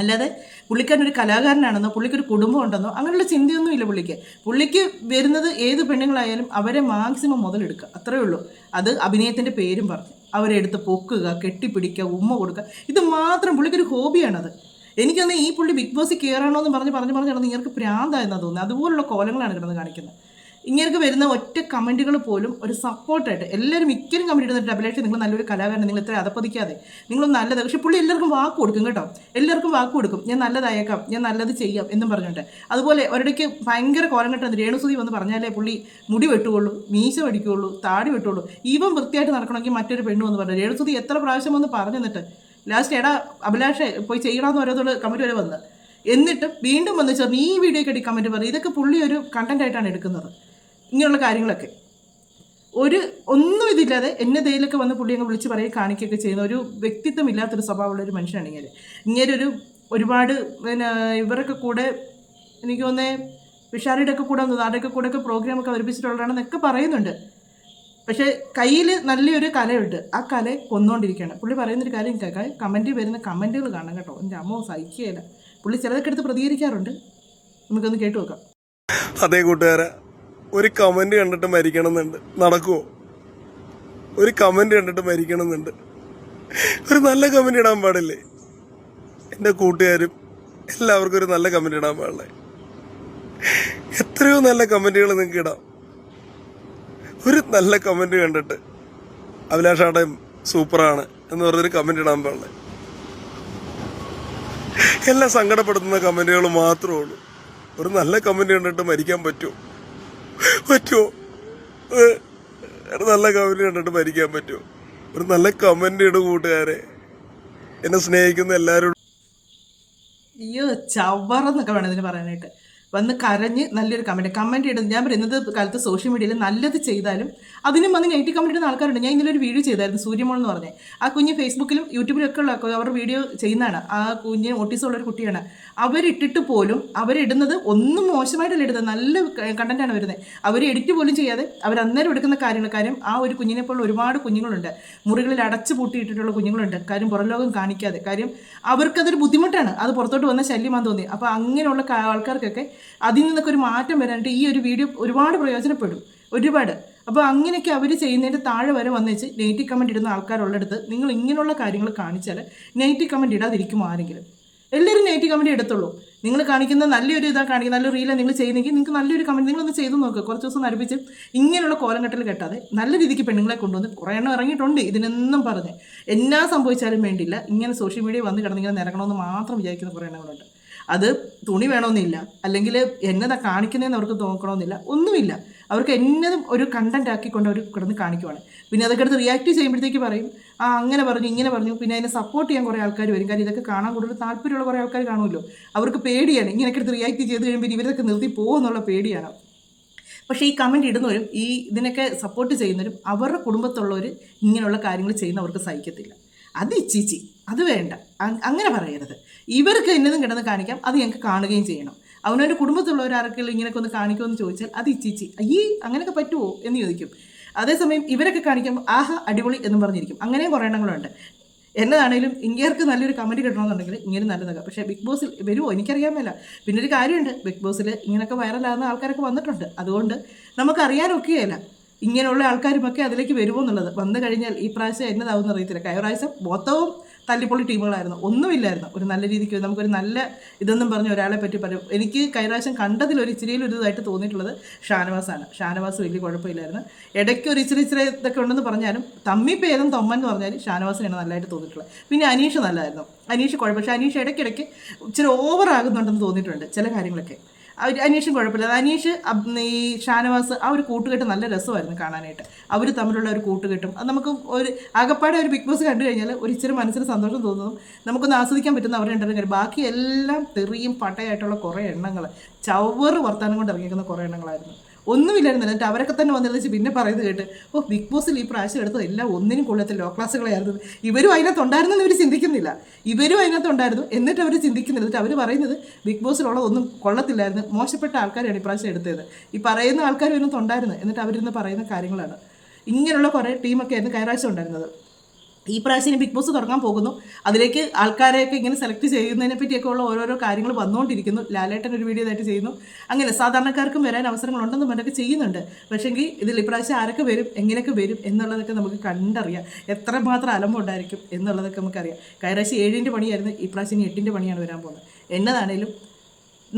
അല്ലാതെ പുള്ളിക്കാരനൊരു കലാകാരനാണെന്നോ പുള്ളിക്കൊരു കുടുംബം ഉണ്ടെന്നോ അങ്ങനെയുള്ള ചിന്തയൊന്നും ഇല്ല പുള്ളിക്ക്. പുള്ളിക്ക് വരുന്നത് ഏത് പെണ്ണുങ്ങളായാലും അവരെ മാക്സിമം മുതലെടുക്കുക, അത്രയേ ഉള്ളൂ. അത് അഭിനയത്തിൻ്റെ പേരും പറഞ്ഞ് അവരെ എടുത്ത് പൊക്കുക, കെട്ടിപ്പിടിക്കുക, ഉമ്മ കൊടുക്കുക, ഇത് മാത്രം പുള്ളിക്കൊരു ഹോബിയാണത്. എനിക്കൊന്ന് ഈ പുള്ളി ബിഗ് ബോസിൽ കയറണോ എന്ന് പറഞ്ഞ് നടന്ന് ഇങ്ങനെ പ്രാന്തായെന്നാണ് തോന്നുന്നത്. അതുപോലുള്ള കോലങ്ങളാണ് കിടന്ന് കാണിക്കുന്നത്. ഇങ്ങനെ വരുന്ന ഒറ്റ കമൻറ്റുകൾ പോലും ഒരു സപ്പോർട്ടായിട്ട് എല്ലാവരും മിക്കലും കമൻറ്റ് ഇടുന്നിട്ട് അഭിലാഷ് നിങ്ങൾ നല്ലൊരു കലാകാരൻ, നിങ്ങൾ ഇത്ര അതപ്പതിക്കാതെ നിങ്ങളൊന്നും നല്ലത്. പക്ഷേ പുള്ളി എല്ലാവർക്കും വാക്ക് കൊടുക്കും കേട്ടോ, എല്ലാവർക്കും വാക്ക് കൊടുക്കും, ഞാൻ നല്ലതായേക്കാം, ഞാൻ നല്ലത് ചെയ്യാം എന്നും പറഞ്ഞിട്ട്. അതുപോലെ ഒരിടയ്ക്ക് ഭയങ്കര കോലം കെട്ടുന്നത് രേണുസുതി വന്ന് പറഞ്ഞാലേ പുള്ളി മുടി വെട്ടുകയുള്ളൂ, മീശ വെടിക്കുകയുള്ളൂ, താടി വെട്ടുകയുള്ളൂ, ഈവൻ വൃത്തിയായിട്ട് നടക്കണമെങ്കിൽ മറ്റൊരു പെണ്ണ് വന്ന് പറഞ്ഞു. രേണുസുതി എത്ര പ്രാവശ്യം വന്ന് പറഞ്ഞു എന്നിട്ട് ലാസ്റ്റ് എടാ അഭിലാഷ് പോയി ചെയ്യണമെന്ന് ഓരോരുത്തർ കമൻറ്റ് വരെ വന്ന്, എന്നിട്ട് വീണ്ടും വന്ന് ചേർന്ന് ഈ വീഡിയോ കെട്ടി കമൻറ്റ് പറയും. ഇതൊക്കെ പുള്ളി ഒരു കണ്ടൻറ്റായിട്ടാണ് എടുക്കുന്നത്. ഇങ്ങനെയുള്ള കാര്യങ്ങളൊക്കെ ഒന്നും ഇതില്ലാതെ എന്നെ ദയിലൊക്കെ വന്ന് പുള്ളി അങ്ങ് വിളിച്ച് പറയുക കാണിക്കുകയൊക്കെ ചെയ്യുന്ന ഒരു വ്യക്തിത്വം ഇല്ലാത്തൊരു സ്വഭാവമുള്ള ഒരു മനുഷ്യനാണ് ഇങ്ങനെ ഒരുപാട് ഇവരൊക്കെ കൂടെ എനിക്ക് തോന്നുന്നത് വിഷാരിയുടെ ഒക്കെ കൂടെ നാടൊക്കെ കൂടെ ഒക്കെ പ്രോഗ്രാമൊക്കെ അവതരിപ്പിച്ചിട്ടുള്ളതാണെന്നൊക്കെ പറയുന്നുണ്ട്. പക്ഷേ കയ്യിൽ നല്ലൊരു കലയുണ്ട്, ആ കല കൊന്നുകൊണ്ടിരിക്കുകയാണ്. പുള്ളി പറയുന്നൊരു കാര്യം കേൾക്കാം, കമൻറ്റിൽ വരുന്ന കമൻറ്റുകൾ കാണാം കേട്ടോ. എൻ്റെ അമ്മ സഹിക്കുകയില്ല. പുള്ളി ചിലതൊക്കെ എടുത്ത് പ്രതികരിക്കാറുണ്ട്, നമുക്കൊന്ന് കേട്ടു നോക്കാം. അതേ കൂട്ടുകാരെ, ഒരു കമന്റ് കണ്ടിട്ട് മരിക്കണമെന്നുണ്ട്, നടക്കുമോ? ഒരു കമന്റ് കണ്ടിട്ട് മരിക്കണമെന്നുണ്ട്, ഒരു നല്ല കമന്റ് ഇടാൻ പാടില്ലേ? എൻ്റെ കൂട്ടുകാരും എല്ലാവർക്കും ഒരു നല്ല കമന്റ് ഇടാൻ പാടില്ലേ? എത്രയോ നല്ല കമന്റുകൾ നിങ്ങൾക്ക് ഇടാം. ഒരു നല്ല കമന്റ് കണ്ടിട്ട് അഭിലാഷാടൻ സൂപ്പറാണ് എന്ന് പറഞ്ഞൊരു കമന്റ് ഇടാൻ പാടില്ലേ? എല്ലാം സങ്കടപ്പെടുത്തുന്ന കമന്റുകൾ മാത്രമേ ഉള്ളൂ. ഒരു നല്ല കമന്റ് കണ്ടിട്ട് മരിക്കാൻ പറ്റുമോ? ഒരു നല്ല കമന്റ് കണ്ടിട്ട് മരിക്കാൻ പറ്റുമോ? ഒരു നല്ല കമന്റ് ഇടും കൂട്ടുകാരെ, എന്നെ സ്നേഹിക്കുന്ന എല്ലാവരും. അയ്യോ ചവറെന്നൊക്കെ വേണം ഇതിന് പറയാനായിട്ട്. വന്ന് കരഞ്ഞ് നല്ലൊരു കമൻറ്റ് ഇടുന്നത്. ഞാൻ പറയുന്നത് കാലത്ത് സോഷ്യൽ മീഡിയയിൽ നല്ലത് ചെയ്താലും അതിനും വന്ന് നെഗറ്റീവ് കമൻറ്റ് ഇടുന്ന ആൾക്കാരുണ്ട്. ഞാൻ ഇന്നലെ ഒരു വീഡിയോ ചെയ്തായിരുന്നു, സൂര്യമോൾ എന്ന് പറഞ്ഞത്. ആ കുഞ്ഞ് ഫേസ്ബുക്കിലും യൂട്യൂബിലും ഒക്കെ ഉള്ള അവർ വീഡിയോ ചെയ്യുന്നതാണ്. ആ കുഞ്ഞ് ഓട്ടീസം ഉള്ളൊരു കുട്ടിയാണ്. അവരിട്ടിട്ട് പോലും അവരിടുന്നത് ഒന്നും മോശമായിട്ടല്ല ഇടുന്നത്, നല്ല കണ്ടൻറ്റാണ് വരുന്നത്. അവർ എഡിറ്റ് പോലും ചെയ്യാതെ അവർ അന്നേരം എടുക്കുന്ന കാര്യം ആ ഒരു കുഞ്ഞിനെ പോലെ ഒരുപാട് കുഞ്ഞുങ്ങളുണ്ട്, മുറികളിൽ അടച്ചു പൂട്ടിയിട്ടിട്ടുള്ള കുഞ്ഞുങ്ങളുണ്ട്. കാര്യം പുറം ലോകം കാണിക്കാതെ, കാര്യം അവർക്കതൊരു ബുദ്ധിമുട്ടാണ്, അത് പുറത്തോട്ട് വന്ന ശല്യമാണെന്ന് തോന്നി. അപ്പോൾ അങ്ങനെയുള്ള ആൾക്കാർക്കൊക്കെ അതിൽ നിന്നൊക്കെ ഒരു മാറ്റം വരാനായിട്ട് ഈ ഒരു വീഡിയോ ഒരുപാട് പ്രയോജനപ്പെടും, ഒരുപാട്. അപ്പോൾ അങ്ങനെയൊക്കെ അവർ ചെയ്യുന്നതിൻ്റെ താഴെ വരെ വന്നേച്ച് നെഗറ്റീവ് കമൻറ്റ് ഇടുന്ന ആൾക്കാരുള്ളിടത്ത് നിങ്ങൾ ഇങ്ങനെയുള്ള കാര്യങ്ങൾ കാണിച്ചാൽ നെഗറ്റീവ് കമൻറ്റ് ഇടാതിരിക്കും ആരെങ്കിലും. എല്ലാവരും നെഗറ്റീവ് കമൻറ്റ് എടുത്തുള്ളൂ. നിങ്ങൾ കാണിക്കുന്ന നല്ലൊരു കാണിക്കുന്ന നല്ലൊരു റീലാണ് നിങ്ങൾ ചെയ്യുന്നെങ്കിൽ നിങ്ങൾക്ക് നല്ലൊരു കമൻറ്റ് നിങ്ങളൊന്ന് ചെയ്തു നോക്കുക. കുറച്ച് ദിവസം അടുപ്പിച്ച് ഇങ്ങനെയുള്ള കോലം കെട്ടൽ കെട്ടാതെ നല്ല രീതിക്ക് പെണ്ണുങ്ങളെ കൊണ്ടുവന്ന് കുറേ എണ്ണം ഇറങ്ങിയിട്ടുണ്ട് ഇതിനെന്നും പറഞ്ഞ്. എന്നാ സംഭവിച്ചാലും വേണ്ടിയില്ല, ഇങ്ങനെ സോഷ്യൽ മീഡിയ വന്ന് കിടന്നിങ്ങനെ നിരക്കണമെന്ന് മാത്രം വിചാരിക്കുന്ന കുറേ എണ്ണങ്ങളുണ്ട്. അത് തുണി വേണമെന്നില്ല, അല്ലെങ്കിൽ എന്നതാ കാണിക്കുന്നതെന്ന് അവർക്ക് നോക്കണമെന്നില്ല, ഒന്നുമില്ല. അവർക്ക് എന്നതും ഒരു കണ്ടന്റ് ആക്കിക്കൊണ്ട് അവർ കിടന്ന് കാണിക്കുവാണ്. പിന്നെ അതൊക്കെ എടുത്ത് റിയാക്ട് ചെയ്യുമ്പോഴത്തേക്ക് പറയും അങ്ങനെ പറഞ്ഞു ഇങ്ങനെ പറഞ്ഞു. പിന്നെ അതിനെ സപ്പോർട്ട് ചെയ്യാൻ കുറേ ആൾക്കാർ വരും. കാര്യം ഇതൊക്കെ കാണാൻ കൂടുതൽ താല്പര്യമുള്ള കുറേ ആൾക്കാർ കാണുമല്ലോ. അവർക്ക് പേടിയാണ്, ഇങ്ങനെയൊക്കെ എടുത്ത് റിയാക്ട് ചെയ്ത് കഴിയുമ്പോൾ ഇവരൊക്കെ നിർത്തി പോകുമെന്നുള്ള പേടിയാണ്. പക്ഷേ ഈ കമൻറ്റ് ഇടുന്നവരും ഈ ഇതിനൊക്കെ സപ്പോർട്ട് ചെയ്യുന്നവരും അവരുടെ കുടുംബത്തുള്ളവർ ഇങ്ങനെയുള്ള കാര്യങ്ങൾ ചെയ്യുന്നവർക്ക് സഹിക്കത്തില്ല. അത് ഇച്ചിച്ചി, അത് വേണ്ട, അങ്ങനെ പറയരുത്. ഇവർക്ക് എന്നതും കിടന്ന് കാണിക്കാം, അത് ഞങ്ങൾക്ക് കാണുകയും ചെയ്യണം. അവനവൻ്റെ കുടുംബത്തുള്ളവർ ആർക്കെങ്കിലും ഇങ്ങനെയൊക്കെ ഒന്ന് കാണിക്കുമെന്ന് ചോദിച്ചാൽ അത് ഇച്ചിച്ചി, അയ്യേ അങ്ങനെയൊക്കെ പറ്റുമോ എന്ന് ചോദിക്കും. അതേസമയം ഇവരൊക്കെ കാണിക്കുമ്പോൾ ആഹാ അടിപൊളി എന്നും പറഞ്ഞിരിക്കും. അങ്ങനെയും കുറേ എണ്ണങ്ങളുണ്ട്. എന്നതാണേലും ഇങ്ങേർക്ക് നല്ലൊരു കമൻറ്റ് കിട്ടണമെന്നുണ്ടെങ്കിൽ ഇങ്ങനെ നല്ലതാകാം. പക്ഷേ ബിഗ് ബോസിൽ വരുമോ എനിക്കറിയാൻ മേല. പിന്നെ ഒരു കാര്യമുണ്ട്, ബിഗ് ബോസിൽ ഇങ്ങനെയൊക്കെ വൈറലാകുന്ന ആൾക്കാരൊക്കെ വന്നിട്ടുണ്ട്. അതുകൊണ്ട് നമുക്കറിയാനൊക്കെയല്ല ഇങ്ങനെയുള്ള ആൾക്കാരുമൊക്കെ അതിലേക്ക് വരുമോ എന്നുള്ളത്. വന്നു കഴിഞ്ഞാൽ ഈ പ്രാവശ്യം എന്നതാവുമെന്ന് അറിയത്തില്ല. കഴിഞ്ഞ പ്രാവശ്യം മൊത്തവും തല്ലിപ്പൊളി ടീമുകളായിരുന്നു, ഒന്നുമില്ലായിരുന്നു. ഒരു നല്ല രീതിക്ക് നമുക്കൊരു നല്ല ഇതൊന്നും പറഞ്ഞ് ഒരാളെ പറ്റി പറയും. എനിക്ക് കഴിഞ്ഞ കണ്ടതിലൊരു ഇച്ചിരിയിലൊരു ഇതായിട്ട് തോന്നിയിട്ടുള്ളത് ഷാനവാസാണ്. ഷാനവാസ് വലിയ കുഴപ്പമില്ലായിരുന്നു. ഇടയ്ക്ക് ഒരു ഇച്ചിരി ഇതൊക്കെ ഉണ്ടെന്ന് പറഞ്ഞാലും തമ്മിപ്പേതും തൊമ്മൻ എന്ന് പറഞ്ഞാൽ ഷാനവാസിനാണ് നല്ലതായിട്ട് തോന്നിയിട്ടുള്ളത്. പിന്നെ അനീഷ് നല്ലതായിരുന്നു, അനീഷ് കുഴപ്പം. പക്ഷേ അനീഷ് ഇടയ്ക്കിടയ്ക്ക് ഇച്ചിരി ഓവറാകുന്നുണ്ടെന്ന് തോന്നിയിട്ടുണ്ട് ചില കാര്യങ്ങളൊക്കെ. അനീഷും കുഴപ്പമില്ല. അനീഷ് ഈ ഷാനവാസ് ആ ഒരു കൂട്ടുകെട്ട് നല്ല രസമായിരുന്നു കാണാനായിട്ട്. അവർ തമ്മിലുള്ള ഒരു കൂട്ടുകെട്ടും അത് നമുക്ക് ഒരു ആകപ്പാടെ ഒരു ബിഗ് ബോസ് കണ്ടു കഴിഞ്ഞാൽ ഒരു ഇച്ചിരി മനസ്സിന് സന്തോഷം തോന്നുന്നു, നമുക്കൊന്ന് ആസ്വദിക്കാൻ പറ്റുന്ന അവർ രണ്ടുപേരും കാര്യം. ബാക്കി എല്ലാം തെറിയും പട്ടയായിട്ടുള്ള കുറേ എണ്ണങ്ങൾ, ചവറ് വർത്താനം കൊണ്ട് ഇറങ്ങിയിരിക്കുന്ന കുറേ എണ്ണങ്ങളായിരുന്നു. ഒന്നുമില്ലായിരുന്നു. എന്നിട്ട് അവരൊക്കെ തന്നെ വന്നിരുന്നു പിന്നെ പറയുന്നത് കേട്ട്, ഓ ബിഗ് ബോസിൽ ഈ പ്രാവശ്യം എടുത്തത് എല്ലാം ഒന്നിനും കൊള്ളത്തിൽ ലോ ക്ലാസ്സുകളായിരുന്നു. ഇവരും അതിനകത്തുണ്ടായിരുന്നെന്ന് ഇവർ ചിന്തിക്കുന്നില്ല. ഇവരും അതിനകത്തുണ്ടായിരുന്നു എന്നിട്ട് അവർ ചിന്തിക്കുന്നില്ല. എന്നിട്ട് അവർ പറയുന്നത് ബിഗ് ബോസിലുള്ള ഒന്നും കൊള്ളത്തില്ലായിരുന്നു, മോശപ്പെട്ട ആൾക്കാരാണ് ഇപ്രാവശ്യം എടുത്തത്. ഈ പറയുന്ന ആൾക്കാരും ഇതിനകത്തുണ്ടായിരുന്നു എന്നിട്ട് അവരിന്ന് പറയുന്ന കാര്യങ്ങളാണ്. ഇങ്ങനെയുള്ള കുറേ ടീമൊക്കെ ആയിരുന്നു കഴിഞ്ഞ ഉണ്ടായിരുന്നത്. ഈ പ്രാവശ്യം ബിഗ് ബോസ് തുടങ്ങാൻ പോകുന്നു. അതിലേക്ക് ആൾക്കാരെയൊക്കെ ഇങ്ങനെ സെലക്ട് ചെയ്യുന്നതിനെ പറ്റിയൊക്കെ ഉള്ള ഓരോരോ കാര്യങ്ങൾ വന്നുകൊണ്ടിരിക്കുന്നു. ലാലേട്ടൻ ഒരു വീഡിയോ ആയിട്ട് ചെയ്യുന്നു. അങ്ങനെ സാധാരണക്കാർക്കും വരാൻ അവസരങ്ങളുണ്ടെന്ന് മറ്റൊക്കെ ചെയ്യുന്നുണ്ട്. പക്ഷേങ്കിൽ ഇതിൽ ഇപ്രാവശ്യം ആരൊക്കെ വരും, എങ്ങനെയൊക്കെ വരും എന്നുള്ളതൊക്കെ നമുക്ക് കണ്ടറിയാം. എത്രമാത്രം അലമ്പുണ്ടായിരിക്കും എന്നുള്ളതൊക്കെ നമുക്കറിയാം. കഴിഞ്ഞ 7ൻ്റെ പണിയായിരുന്നു, ഇപ്രാവശ്യം 8ൻ്റെ പണിയാണ് വരാൻ പോകുന്നത്. എന്നതാണേലും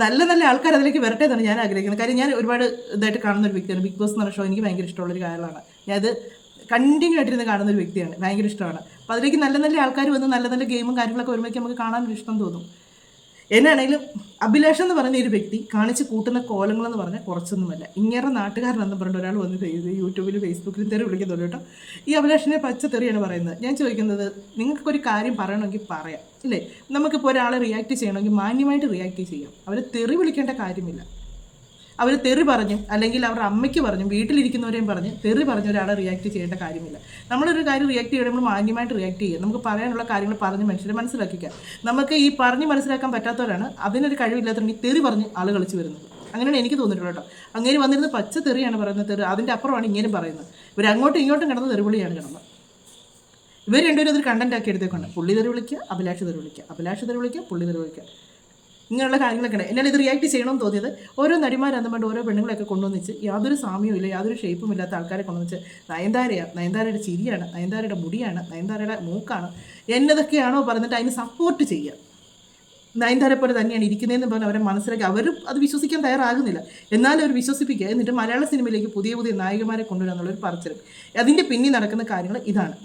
നല്ല നല്ല ആൾക്കാർ അതിലേക്ക് വരട്ടെ എന്നാണ് ഞാൻ ആഗ്രഹിക്കുന്നത്. കാര്യം ഞാൻ ഒരുപാട് ഇതായിട്ട് കാണുന്ന ഒരു വ്യക്തിയാണ്. ബിഗ് ബോസ് എന്ന് പറഞ്ഞ ഷോ എനിക്ക് ഭയങ്കര ഇഷ്ടമുള്ളൊരു കാര്യമാണ്. ഞാനത് കണ്ടിന്യൂ ആയിട്ടിരുന്ന് കാണുന്ന ഒരു വ്യക്തിയാണ്, ഭയങ്കര ഇഷ്ടമാണ്. അപ്പോൾ അതിലേക്ക് നല്ല നല്ല ആൾക്കാർ വന്ന് നല്ല നല്ല ഗെയിമും കാര്യങ്ങളൊക്കെ വരുമ്പോഴേക്കും നമുക്ക് കാണാനൊരു ഇഷ്ടം തോന്നും. എന്നാണെങ്കിലും അഭിലാഷം എന്ന് പറയുന്ന ഒരു വ്യക്തി കാണിച്ച് കൂട്ടുന്ന കോലങ്ങളെന്ന് പറഞ്ഞാൽ കുറച്ചൊന്നുമല്ല. ഇങ്ങനെ നാട്ടുകാരനെന്ന് പറഞ്ഞിട്ട് ഒരാൾ വന്ന് യൂട്യൂബിൽ ഫേസ്ബുക്കിലും തെറി വിളിക്കുന്നുള്ളൂ കേട്ടോ. ഈ അഭിലാഷിനെ പച്ചത്തെറിയാണ് പറയുന്നത്. ഞാൻ ചോദിക്കുന്നത്, നിങ്ങൾക്കൊരു കാര്യം പറയണമെങ്കിൽ പറയാം ഇല്ലേ? നമുക്കിപ്പോൾ ഒരാളെ റിയാക്ട് ചെയ്യണമെങ്കിൽ മാന്യമായിട്ട് റിയാക്ട് ചെയ്യാം. അവരെ തെറി വിളിക്കേണ്ട കാര്യമില്ല. അവർ തെറി പറഞ്ഞു അല്ലെങ്കിൽ അവരുടെ അമ്മയ്ക്ക് പറഞ്ഞു വീട്ടിലിരിക്കുന്നവരെയും പറഞ്ഞ് തെറി പറഞ്ഞ ഒരാളെ റിയാക്ട് ചെയ്യേണ്ട കാര്യമില്ല. നമ്മളൊരു കാര്യം റിയാക്ട് ചെയ്യുമ്പോൾ നമ്മൾ മാന്യമായിട്ട് റിയാക്ട് ചെയ്യുക. നമുക്ക് പറയാനുള്ള കാര്യങ്ങൾ പറഞ്ഞ് മനുഷ്യരെ മനസ്സിലാക്കിക്കാം. നമുക്ക് ഈ പറഞ്ഞ് മനസ്സിലാക്കാൻ പറ്റാത്തവരാണ്, അതിനൊരു കഴിവില്ലാത്തതുകൊണ്ട് ഈ തെറി പറഞ്ഞ് ആൾ കളിച്ച് വരുന്നത്. അങ്ങനെയാണ് എനിക്ക് തോന്നിയിട്ടുള്ളത് കേട്ടോ. അങ്ങനെ വന്നിരുന്ന് പച്ച തെറിയാണ് പറയുന്നത്. തെറി അതിൻ്റെ അപ്പുറമാണ് ഇങ്ങനെയും പറയുന്നത്. ഇവർ അങ്ങോട്ടും ഇങ്ങോട്ടും കിടന്ന് തെറിവിളിയാണ് കിടന്നത്. ഇവർ രണ്ടുപേരും അതൊരു കണ്ടന്റ് ആക്കി എടുത്തേക്കാണ്. പുള്ളി തെറി വിളിക്കുക, അഭിലാഷ് തെറി വിളിക്കുക, അഭിലാഷ് തെറി വിളിക്കുക, പുള്ളി തെറി വിളിക്കുക. ഇങ്ങനെയുള്ള കാര്യങ്ങളൊക്കെ ഉണ്ട്. എന്നാൽ ഇത് റിയാക്ട് ചെയ്യണമെന്ന് തോന്നിയത് ഓരോ നടിമാരെന്നുകൊണ്ട് ഓരോ പെണ്ണുങ്ങളെയൊക്കെ കൊണ്ടുവന്നിച്ച് യാതൊരു സാമ്യവും ഇല്ല, യാതൊരു ഷേപ്പും ഇല്ലാത്ത ആൾക്കാരെ കൊണ്ടുവന്നിച്ച് നയൻതാരയുടെ ചിരിയാണ്, നയൻതാരയുടെ മുടിയാണ്, നയൻതാരയുടെ മൂക്കാണ് എന്നതൊക്കെയാണോ പറഞ്ഞിട്ട് അതിന് സപ്പോർട്ട് ചെയ്യുക. നയൻതാരെ പോലെ തന്നെയാണ് ഇരിക്കുന്നതെന്ന് പറഞ്ഞ് അവരെ മനസ്സിലാക്കി അവരും അത് വിശ്വസിക്കാൻ തയ്യാറാകുന്നില്ല. എന്നാലും അവർ വിശ്വസിപ്പിക്കുക. എന്നിട്ട് മലയാള സിനിമയിലേക്ക് പുതിയ പുതിയ നായികമാരെ കൊണ്ടുവരിക എന്നുള്ളൊരു പറച്ചിലും. അതിൻ്റെ പിന്നിൽ നടക്കുന്ന കാര്യങ്ങൾ ഇതാണ്.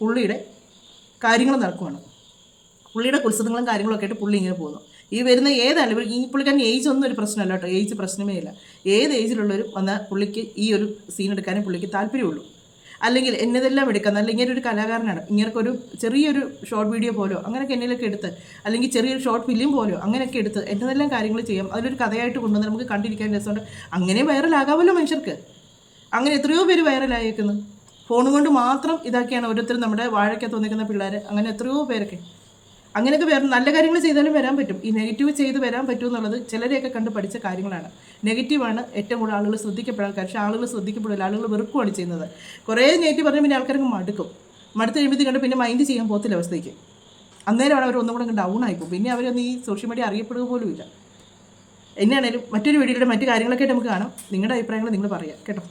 പുള്ളിയുടെ കാര്യങ്ങൾ നടക്കുവാണ്. പുള്ളിയുടെ കുത്സങ്ങളും കാര്യങ്ങളൊക്കെ ആയിട്ട് പുള്ളി ഇങ്ങനെ പോകുന്നു. ഈ വരുന്ന ഏതായാലും ഈ പുള്ളിക്കാരൻ ഏജ് ഒന്നും ഒരു പ്രശ്നമല്ല കേട്ടോ. ഏജ് പ്രശ്നമേ ഇല്ല. ഏത് ഏജിലുള്ളവരും വന്നാൽ പുള്ളിക്ക് ഈ ഒരു സീൻ എടുക്കാനേ പുള്ളിക്ക് താല്പര്യമുള്ളൂ. അല്ലെങ്കിൽ എന്നതെല്ലാം എടുക്കാം. നല്ല ഇങ്ങനെ ഒരു കലാകാരനാണ്. ഇങ്ങനെയൊക്കെ ഒരു ചെറിയൊരു ഷോർട്ട് വീഡിയോ പോലോ അങ്ങനെയൊക്കെ എന്നതിലൊക്കെ എടുത്ത്, അല്ലെങ്കിൽ ചെറിയൊരു ഷോർട്ട് ഫിലിം പോലോ അങ്ങനെയൊക്കെ എടുത്ത് എന്നതെല്ലാം കാര്യങ്ങൾ ചെയ്യാം. അതിലൊരു കഥയായിട്ട് കൊണ്ടുവന്ന് നമുക്ക് കണ്ടിരിക്കാൻ രസമുണ്ട്. അങ്ങനെ വൈറലാകാമല്ലോ മനുഷ്യർക്ക്. അങ്ങനെ എത്രയോ പേര് വൈറലായേക്കുന്നു. ഫോൺ കൊണ്ട് മാത്രം ഇതാക്കിയാണ് ഓരോരുത്തരും നമ്മുടെ വാഴയ്ക്കകത്ത് വന്നിരിക്കുന്ന പിള്ളേർ. അങ്ങനെ എത്രയോ പേരൊക്കെ അങ്ങനെയൊക്കെ നല്ല കാര്യങ്ങൾ ചെയ്താലും വരാൻ പറ്റും. ഈ നെഗറ്റീവ് ചെയ്ത് വരാൻ പറ്റും എന്നുള്ളത് ചിലരെയൊക്കെ കണ്ട് പഠിച്ച കാര്യങ്ങളാണ്. നെഗറ്റീവാണ് ഏറ്റവും കൂടുതൽ ആളുകൾ ശ്രദ്ധിക്കപ്പെടാൻ കാര്യം. പക്ഷേ ആളുകൾ ശ്രദ്ധിക്കപ്പെടില്ല, ആളുകൾ വെറുക്കുവാണ് ചെയ്യുന്നത്. കുറേ നെഗറ്റീവ് പറഞ്ഞാൽ പിന്നെ ആൾക്കാർക്ക് മടുത്ത് കഴിയുമ്പോഴത്തേക്ക് കണ്ട് പിന്നെ മൈൻഡ് ചെയ്യാൻ പോകത്തില്ല അവസ്ഥയ്ക്ക്. അന്നേരമാണ് അവർ ഒന്നും കൂടെ ഡൗൺ ആയിപ്പോൾ. പിന്നെ അവരൊന്നും ഈ സോഷ്യൽ മീഡിയ അറിയപ്പെടുക പോലും ഇല്ല. എന്നാണേലും മറ്റൊരു വീഡിയോയുടെ മറ്റു കാര്യങ്ങളൊക്കെ ആയിട്ട് നമുക്ക് കാണാം. നിങ്ങളുടെ അഭിപ്രായങ്ങൾ നിങ്ങൾ പറയാം കേട്ടോ.